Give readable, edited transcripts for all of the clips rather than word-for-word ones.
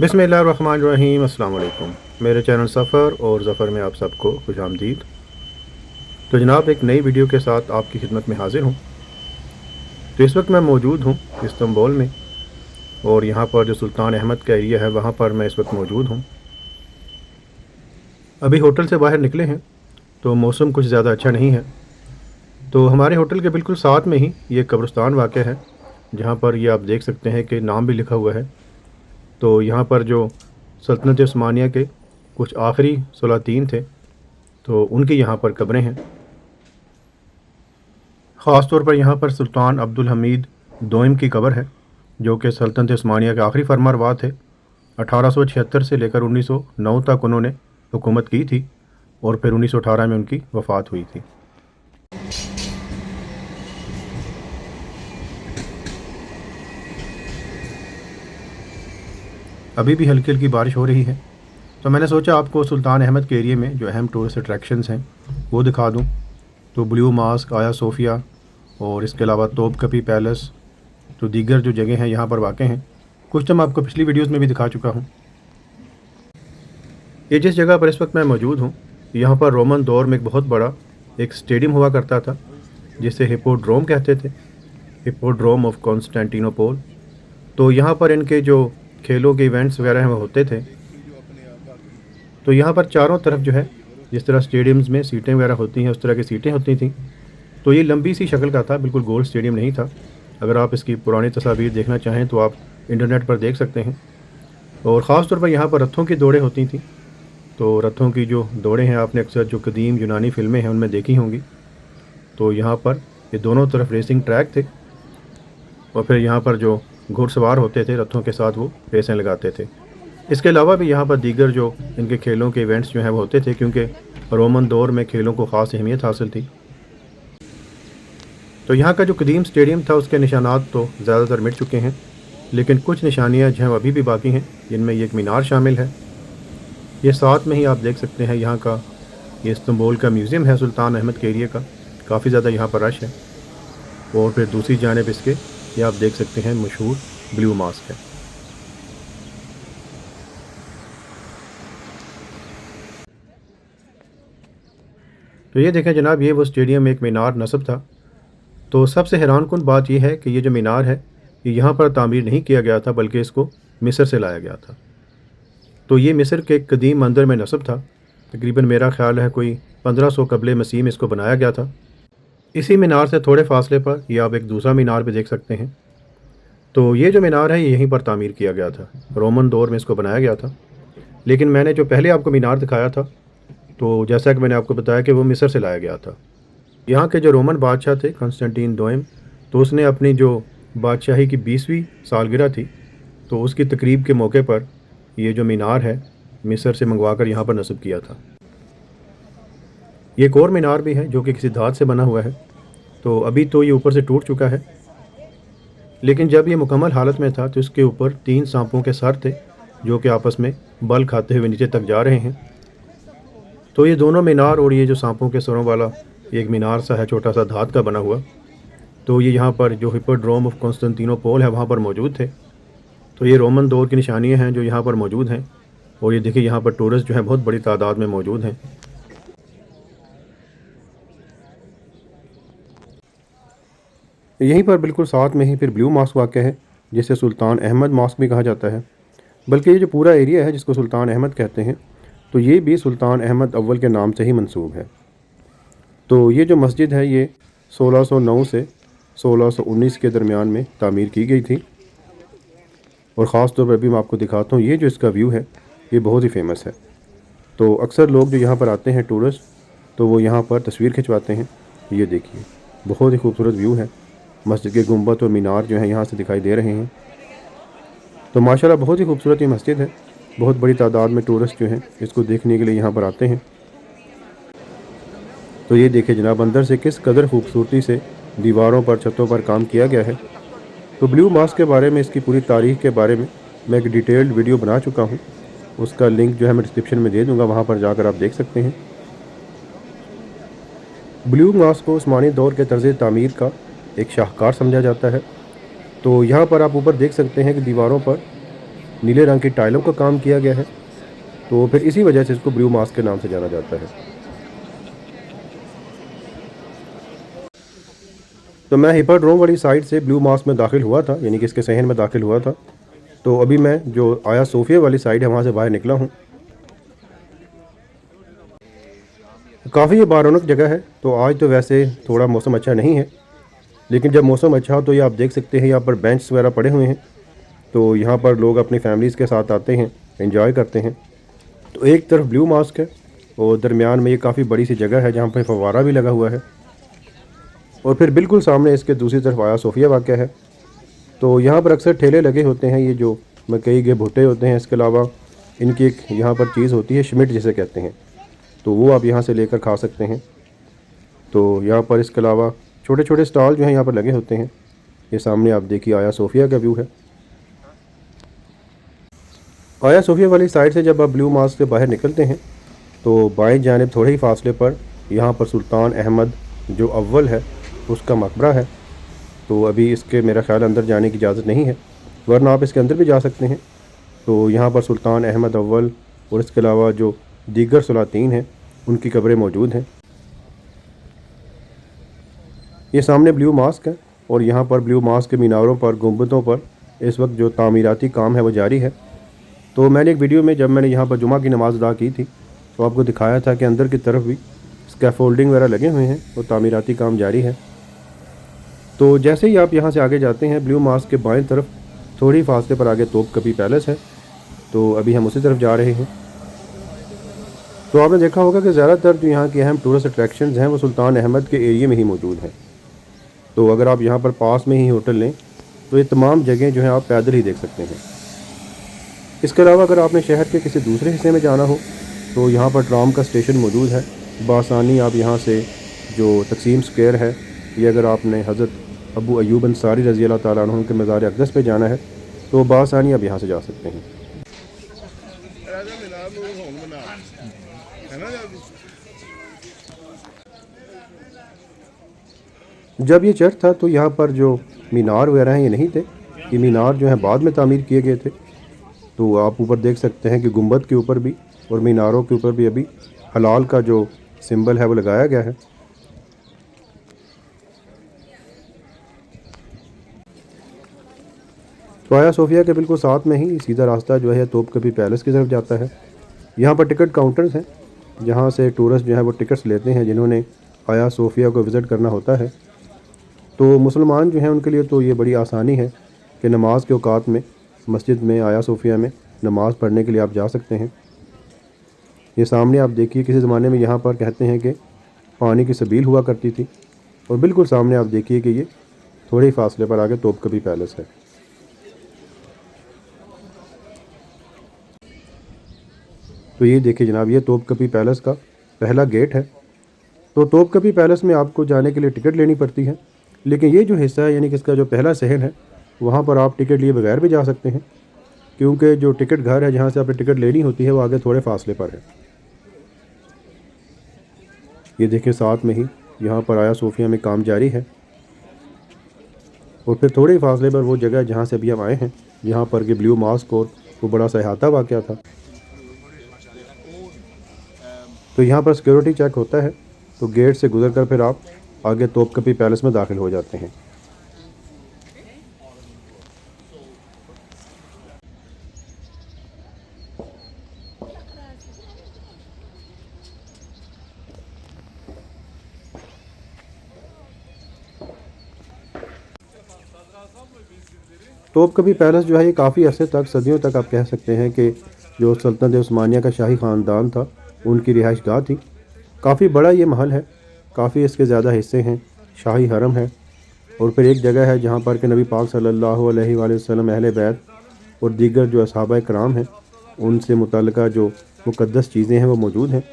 बिस्मिल्लाहिर्रहमानिर्रहीम। अस्सलाम वालेकुम। मेरे चैनल सफ़र और ज़फ़र में आप सबको खुशामदीद। तो जनाब, एक नई वीडियो के साथ आपकी खिदमत में हाज़िर हूँ। तो इस वक्त मैं मौजूद हूँ इस्तांबुल में, और यहाँ पर जो सुल्तान अहमद का एरिया है वहाँ पर मैं इस वक्त मौजूद हूँ। अभी होटल से बाहर निकले हैं तो मौसम कुछ ज़्यादा अच्छा नहीं है। तो हमारे होटल के बिल्कुल साथ में ही ये कब्रिस्तान वाक़या है, जहाँ पर ये आप देख सकते हैं कि नाम भी लिखा हुआ है। तो यहाँ पर जो सल्तनत उस्मानिया के कुछ आखिरी सलातीन थे, तो उनकी यहाँ पर कब्रें हैं। ख़ास तौर पर यहाँ पर सुल्तान अब्दुल हमीद दोइम की कब्र है, जो कि सल्तनत उस्मानिया के आखिरी फरमानरवा थे। 1876 से लेकर 1909 तक उन्होंने हुकूमत की थी, और फिर 1918 में उनकी वफ़ात हुई थी। अभी भी हल्की हल्की बारिश हो रही है, तो मैंने सोचा आपको सुल्तान अहमद के एरिया में जो अहम टूरिस्ट अट्रैक्शंस हैं वो दिखा दूं। तो ब्लू मास्क, आया सोफ़िया, और इसके अलावा तोपकपी पैलेस, तो दीगर जो जगह हैं यहाँ पर वाक़ हैं। कुछ तो मैं आपको पिछली वीडियोस में भी दिखा चुका हूँ। ये जिस जगह पर इस वक्त मैं मौजूद हूँ, यहाँ पर रोमन दौर में एक बहुत बड़ा एक स्टेडियम हुआ करता था, जिसे हिप्पोड्रोम कहते थे, हिप्पोड्रोम ऑफ कॉन्स्टेंटिनोपल। तो यहाँ पर इनके जो खेलों के इवेंट्स वगैरह हैं वो होते थे। तो यहाँ पर चारों तरफ जो है, जिस तरह स्टेडियम्स में सीटें वगैरह होती हैं उस तरह की सीटें होती थी। तो ये लंबी सी शक्ल का था, बिल्कुल गोल स्टेडियम नहीं था। अगर आप इसकी पुरानी तस्वीर देखना चाहें तो आप इंटरनेट पर देख सकते हैं। और ख़ास तौर पर यहाँ पर रथों की दौड़ें होती थी। तो रथों की जो दौड़ें हैं आपने अक्सर जो कदीम यूनानी फ़िल्में हैं उनमें देखी होंगी। तो यहाँ पर ये दोनों तरफ रेसिंग ट्रैक थे, और फिर यहाँ पर जो घुड़सवार होते थे रथों के साथ वो रेसें लगाते थे। इसके अलावा भी यहाँ पर दीगर जो इनके खेलों के इवेंट्स जो हैं वो होते थे, क्योंकि रोमन दौर में खेलों को ख़ास अहमियत हासिल थी। तो यहाँ का जो कदीम स्टेडियम था उसके निशानात तो ज़्यादातर मिट चुके हैं, लेकिन कुछ निशानियाँ जो हैं अभी भी बाकी हैं, जिनमें एक मीनार शामिल है। ये साथ में ही आप देख सकते हैं यहाँ का ये इस्तांबुल का म्यूज़ियम है सुल्तान अहमद के एरिया का, काफ़ी ज़्यादा यहाँ पर रश है। और फिर दूसरी जानिब इसके ये आप देख सकते हैं मशहूर ब्लू मास्क है। तो ये देखें जनाब, ये वो स्टेडियम एक मीनार नस्ब था। तो सबसे हैरानकुन बात यह है कि ये जो मीनार है ये यहाँ पर तामीर नहीं किया गया था, बल्कि इसको मिस्र से लाया गया था। तो ये मिस्र के एक कदीम मंदिर में नस्ब था। तकरीबन मेरा ख्याल है कोई 1500 कबले मसीह में इसको बनाया गया था। इसी मीनार से थोड़े फासले पर ये आप एक दूसरा मीनार भी देख सकते हैं। तो ये जो मीनार है ये यहीं पर तामीर किया गया था, रोमन दौर में इसको बनाया गया था। लेकिन मैंने जो पहले आपको मीनार दिखाया था, तो जैसा कि मैंने आपको बताया कि वो मिस्र से लाया गया था। यहाँ के जो रोमन बादशाह थे कंस्टेंटीन दोइम, तो उसने अपनी जो बादशाही की 20वीं सालगिरह थी, तो उसकी तकरीब के मौके पर ये जो मीनार है मिस्र से मंगवा कर यहाँ पर नस्ब किया था। ये एक और मीनार भी है जो कि किसी धात से बना हुआ है। तो अभी तो ये ऊपर से टूट चुका है, लेकिन जब ये मुकम्मल हालत में था तो इसके ऊपर 3 सांपों के सर थे, जो कि आपस में बल खाते हुए नीचे तक जा रहे हैं। तो ये दोनों मीनार और ये जो सांपों के सरों वाला एक मीनार सा है छोटा सा धात का बना हुआ, तो ये यहाँ पर जो हिप्पोड्रोम ऑफ कॉन्स्टेंटिनोपल है वहाँ पर मौजूद थे। तो ये रोमन दौर की निशानियाँ हैं जो यहाँ पर मौजूद हैं। और ये देखिए यहाँ पर टूरिस्ट जो है बहुत बड़ी तादाद में मौजूद हैं। यहीं पर बिल्कुल साथ में ही फिर ब्लू मास्क वाक़या है, जिसे सुल्तान अहमद मास्क भी कहा जाता है। बल्कि ये जो पूरा एरिया है जिसको सुल्तान अहमद कहते हैं, तो ये भी सुल्तान अहमद अव्वल के नाम से ही मंसूब है। तो ये जो मस्जिद है ये 1609 से 1619 के दरमियान में तामीर की गई थी। और ख़ास तौर पर अभी मैं आपको दिखाता हूँ, ये जो इसका व्यू है ये बहुत ही फेमस है। तो अक्सर लोग जो यहाँ पर आते हैं टूरिस्ट, तो वो यहाँ पर तस्वीर खिंचवाते हैं। ये देखिए बहुत ही खूबसूरत व्यू है, मस्जिद के गुंबद और मीनार जो है यहाँ से दिखाई दे रहे हैं। तो माशाल्लाह बहुत ही खूबसूरत ये मस्जिद है। बहुत बड़ी तादाद में टूरिस्ट जो हैं इसको देखने के लिए यहाँ पर आते हैं। तो ये देखिए जनाब, अंदर से किस कदर खूबसूरती से दीवारों पर, छतों पर काम किया गया है। तो ब्लू मास्क के बारे में, इसकी पूरी तारीख के बारे में मैं एक डिटेल्ड वीडियो बना चुका हूँ। उसका लिंक जो है मैं डिस्क्रिप्शन में दे दूँगा, वहाँ पर जाकर आप देख सकते हैं। ब्लू मास्क को उस्मानी दौर के तर्ज़ तामीर का एक शाहकार समझा जाता है। तो यहाँ पर आप ऊपर देख सकते हैं कि दीवारों पर नीले रंग की टाइलों का काम किया गया है, तो फिर इसी वजह से इसको ब्लू मॉस्क के नाम से जाना जाता है। तो मैं हिप्पोड्रोम वाली साइड से ब्लू मॉस्क में दाखिल हुआ था, यानी कि इसके सहन में दाखिल हुआ था। तो अभी मैं जो आया सोफिया वाली साइड है वहाँ से बाहर निकला हूँ। काफ़ी ये बारौनक जगह है। तो आज तो वैसे थोड़ा मौसम अच्छा नहीं है, लेकिन जब मौसम अच्छा हो तो ये आप देख सकते हैं यहाँ पर बेंच वगैरह पड़े हुए हैं। तो यहाँ पर लोग अपनी फैमिलीज़ के साथ आते हैं, एंजॉय करते हैं। तो एक तरफ ब्लू मॉस्क है और दरमियान में ये काफ़ी बड़ी सी जगह है जहाँ पर फव्वारा भी लगा हुआ है, और फिर बिल्कुल सामने इसके दूसरी तरफ आया सोफिया वाक़या है। तो यहाँ पर अक्सर ठेले लगे होते हैं, ये जो मकई के भुट्टे होते हैं। इसके अलावा इनकी एक यहाँ पर चीज़ होती है शिमिट जिसे कहते हैं, तो वो आप यहाँ से लेकर खा सकते हैं। तो यहाँ पर इसके अलावा छोटे छोटे स्टॉल जो हैं यहाँ पर लगे होते हैं। ये सामने आप देखिए आया सोफिया का व्यू है। आया सोफिया वाली साइड से जब आप ब्लू मॉस्क से बाहर निकलते हैं तो बाएं जानिब थोड़े ही फासले पर यहाँ पर सुल्तान अहमद जो अव्वल है उसका मकबरा है। तो अभी इसके मेरा ख़्याल अंदर जाने की इजाज़त नहीं है, वरना आप इसके अंदर भी जा सकते हैं। तो यहाँ पर सुल्तान अहमद अव्वल और इसके अलावा जो दीगर सलातीन हैं उनकी कब्रें मौजूद हैं। ये सामने ब्लू मॉस्क है और यहाँ पर ब्लू मॉस्क के मीनारों पर, गुंबदों पर इस वक्त जो तामीराती काम है वो जारी है। तो मैंने एक वीडियो में जब मैंने यहाँ पर जुमा की नमाज़ अदा की थी तो आपको दिखाया था कि अंदर की तरफ भी स्कैफोल्डिंग वगैरह लगे हुए हैं और तामीराती काम जारी है। तो जैसे ही आप यहाँ से आगे जाते हैं ब्लू मॉस्क के बाएं तरफ थोड़ी फासले पर आगे तोपकपी पैलेस है। तो अभी हम उसी तरफ जा रहे हैं। तो आपने देखा होगा कि ज़्यादातर जो यहाँ के अहम टूरिस्ट अट्रैक्शंस हैं वो सुल्तान अहमद के एरिया में ही मौजूद हैं। तो अगर आप यहाँ पर पास में ही होटल लें तो ये तमाम जगह जो हैं आप पैदल ही देख सकते हैं। इसके अलावा अगर आपने शहर के किसी दूसरे हिस्से में जाना हो तो यहाँ पर ट्राम का स्टेशन मौजूद है। बासानी आप यहाँ से जो तकसीम स्क्वायर है, ये अगर आपने हज़रत अबू अयूब अंसारी रज़ी अल्लाह ताला अन्हु के मज़ार अक़दस पे जाना है तो बासानी आप यहाँ से जा सकते हैं। जब ये चर्च था तो यहाँ पर जो मीनार वगैरह हैं ये नहीं थे, ये मीनार जो है बाद में तामीर किए गए थे। तो आप ऊपर देख सकते हैं कि गुंबद के ऊपर भी और मीनारों के ऊपर भी अभी हलाल का जो सिंबल है वो लगाया गया है। तो आया सोफिया के बिल्कुल साथ में ही सीधा रास्ता जो है तोपकपी पैलेस की तरफ जाता है। यहाँ पर टिकट काउंटर्स हैं जहाँ से टूरिस्ट जो है वो टिकट्स लेते हैं जिन्होंने आया सोफिया को विज़िट करना होता है। तो मुसलमान जो हैं उनके लिए तो ये बड़ी आसानी है कि नमाज के औकात में मस्जिद में आया सोफिया में नमाज़ पढ़ने के लिए आप जा सकते हैं। ये सामने आप देखिए किसी ज़माने में यहाँ पर कहते हैं कि पानी की सबील हुआ करती थी, और बिल्कुल सामने आप देखिए कि ये थोड़े ही फासले पर आगे तोपकपी पैलेस है। तो ये देखिए जनाब, ये तोपकपी पैलेस का पहला गेट है। तो तोपकपी पैलेस में आपको जाने के लिए टिकट लेनी पड़ती है, लेकिन ये जो हिस्सा है यानी कि इसका जो पहला सहन है वहाँ पर आप टिकट लिए बगैर भी जा सकते हैं, क्योंकि जो टिकट घर है जहाँ से आपने टिकट लेनी होती है वो आगे थोड़े फासले पर है। ये देखिए साथ में ही यहाँ पर आया सोफिया में काम जारी है, और फिर थोड़े ही फासले पर वो जगह जहाँ से अभी हम आए हैं, यहाँ पर कि ब्लू मॉस्क और वो बड़ा सा अहाता वाक़या था। तो यहाँ पर सिक्योरिटी चेक होता है, तो गेट से गुजर कर फिर आप आगे तोपकपी पैलेस में दाखिल हो जाते हैं। तोपकपी पैलेस जो है ये काफ़ी अरसे तक, सदियों तक आप कह सकते हैं कि जो सल्तनत उस्मानिया का शाही ख़ानदान था उनकी रिहाइश गाह थी। काफ़ी बड़ा ये महल है, काफ़ी इसके ज़्यादा हिस्से हैं, शाही हरम है, और फिर एक जगह है जहाँ पर कि नबी पाक सल्लल्लाहु अलैहि वसल्लम, अहले बैत और दीगर जो असहाबाए कराम हैं उनसे मुतल्लिका जो मुक़द्दस चीज़ें हैं वो मौजूद हैं।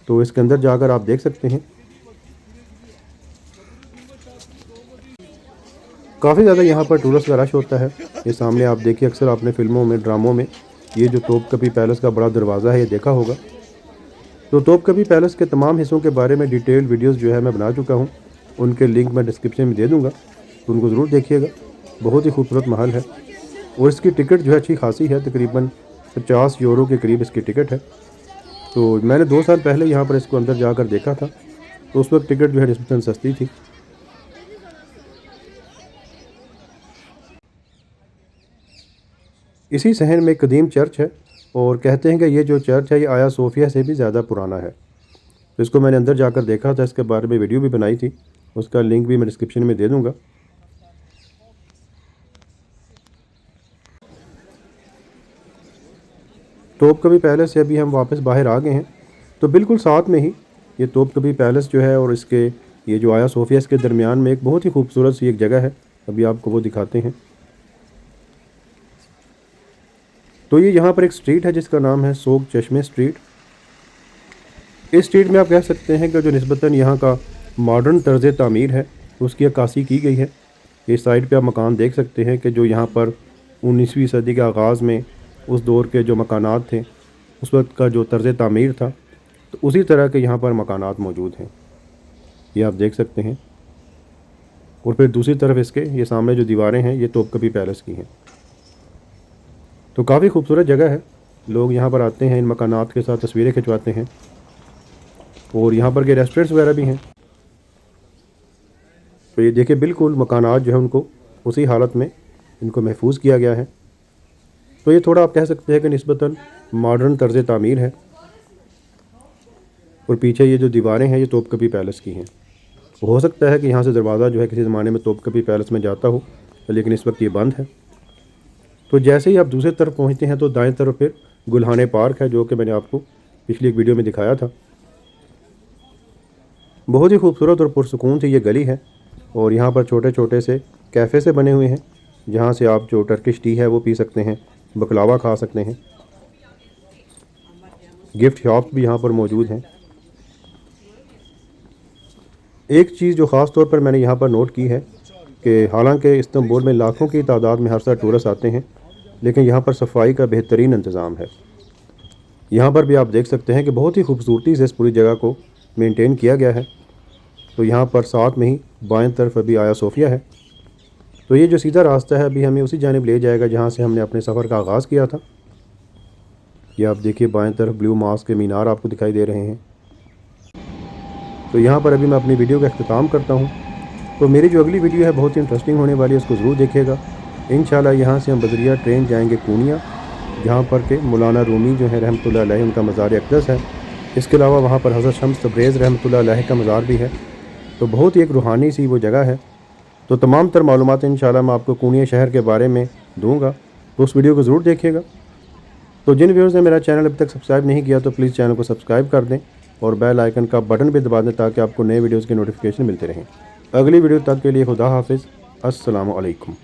तो इसके अंदर जाकर आप देख सकते हैं। काफ़ी ज़्यादा यहाँ पर टूरिस्ट का रश होता है। ये सामने आप देखिए, अक्सर आपने फ़िल्मों में, ड्रामों में ये जो तोपकपी पैलेस का बड़ा दरवाज़ा है ये देखा होगा। तो तोपकपी पैलेस के तमाम हिस्सों के बारे में डिटेल वीडियोस जो है मैं बना चुका हूँ, उनके लिंक मैं डिस्क्रिप्शन में दे दूँगा, तो उनको ज़रूर देखिएगा। बहुत ही खूबसूरत महल है। और इसकी टिकट जो है अच्छी खासी है, तकरीबन 50 यूरो के करीब इसकी टिकट है। तो मैंने 2 साल पहले यहाँ पर इसको अंदर जाकर देखा था, तो उस वक्त टिकट जो है निस्बतन सस्ती थी। इसी शहर में एक कदीम चर्च है और कहते हैं कि ये जो चर्च है ये आया सोफिया से भी ज़्यादा पुराना है। तो इसको मैंने अंदर जाकर देखा था, इसके बारे में वीडियो भी बनाई थी, उसका लिंक भी मैं डिस्क्रिप्शन में दे दूँगा। तोपकपी पैलेस से अभी हम वापस बाहर आ गए हैं। तो बिल्कुल साथ में ही ये तोपकपी पैलेस जो है और इसके ये जो आया सोफिया इसके दरमियान में एक बहुत ही खूबसूरत सी एक जगह है, अभी आपको वो दिखाते हैं। तो ये यहाँ पर एक स्ट्रीट है जिसका नाम है सोग चश्मे स्ट्रीट। इस स्ट्रीट में आप कह सकते हैं कि जो निस्बतन यहाँ का मॉडर्न तर्ज़ तामीर है उसकी अक्कासी की गई है। इस साइड पे आप मकान देख सकते हैं कि जो यहाँ पर 19वीं सदी के आगाज़ में उस दौर के जो मकानात थे, उस वक्त का जो तर्ज़ तामीर था, तो उसी तरह के यहाँ पर मकानात मौजूद हैं, ये आप देख सकते हैं। और फिर दूसरी तरफ इसके ये सामने जो दीवारें हैं ये तोपकपी पैलेस की हैं। तो काफ़ी खूबसूरत जगह है, लोग यहाँ पर आते हैं, इन मकानात के साथ तस्वीरें खिंचवाते हैं। और यहाँ पर के रेस्टोरेंट्स वगैरह भी हैं। तो ये देखिए बिल्कुल मकानात जो है उनको उसी हालत में इनको महफूज किया गया है। तो ये थोड़ा आप कह सकते हैं कि निस्बतन मॉडर्न तर्ज़ तामीर है। और पीछे ये जो दीवारें हैं ये तोपकपी पैलेस की हैं। हो सकता है कि यहाँ से दरवाज़ा जो है किसी ज़माने में तोपकपी पैलेस में जाता हो, लेकिन इस वक्त ये बंद है। तो जैसे ही आप दूसरी तरफ पहुँचते हैं तो दाएं तरफ फिर गुलहाने पार्क है, जो कि मैंने आपको पिछली एक वीडियो में दिखाया था। बहुत ही खूबसूरत और पुरसुकून सी ये गली है और यहाँ पर छोटे छोटे से कैफ़े से बने हुए हैं, जहाँ से आप जो टर्किश टी है वो पी सकते हैं, बकलावा खा सकते हैं। गिफ्ट शॉप्स भी यहाँ पर मौजूद हैं। एक चीज़ जो ख़ास तौर पर मैंने यहाँ पर नोट की है कि हालांकि इस्तांबुल में लाखों की तादाद में हर साल टूरिस्ट आते हैं, लेकिन यहाँ पर सफाई का बेहतरीन इंतज़ाम है। यहाँ पर भी आप देख सकते हैं कि बहुत ही खूबसूरती से इस पूरी जगह को मेंटेन किया गया है। तो यहाँ पर साथ में ही बाएं तरफ अभी आया सोफिया है। तो ये जो सीधा रास्ता है अभी हमें उसी जानिब ले जाएगा जहाँ से हमने अपने सफ़र का आगाज़ किया था। ये आप देखिए बाएं तरफ ब्लू मास्क के मीनार आपको दिखाई दे रहे हैं। तो यहाँ पर अभी मैं अपनी वीडियो का अख्तिताम करता हूँ। तो मेरी जो अगली वीडियो है बहुत ही इंटरेस्टिंग होने वाली है, उसको ज़रूर देखिएगा। इंशाल्लाह यहाँ से हम बदरिया ट्रेन जाएंगे कोनिया, जहाँ पर के मौलाना रूमी जो है रहमतुल्लाह अलैह उनका मज़ार अक़दस है। इसके अलावा वहाँ पर हज़रत शम्स तब्रेज़ रहमतुल्लाह अलैह का मज़ार भी है। तो बहुत ही एक रूहानी सी वो जगह है। तो तमाम तर मालूमात इंशाल्लाह मैं आपको कोनिया शहर के बारे में दूँगा, तो उस वीडियो को ज़रूर देखिएगा। तो जिन व्यूअर्स ने मेरा चैनल अभी तक सब्सक्राइब नहीं किया तो प्लीज़ चैनल को सब्सक्राइब कर दें और बेल आइकन का बटन भी दबा दें ताकि आपको नए वीडियोज़ के नोटिफिकेशन मिलते रहें। अगली वीडियो तक के लिए खुदा हाफिज़। अस्सलामु अलैकुम।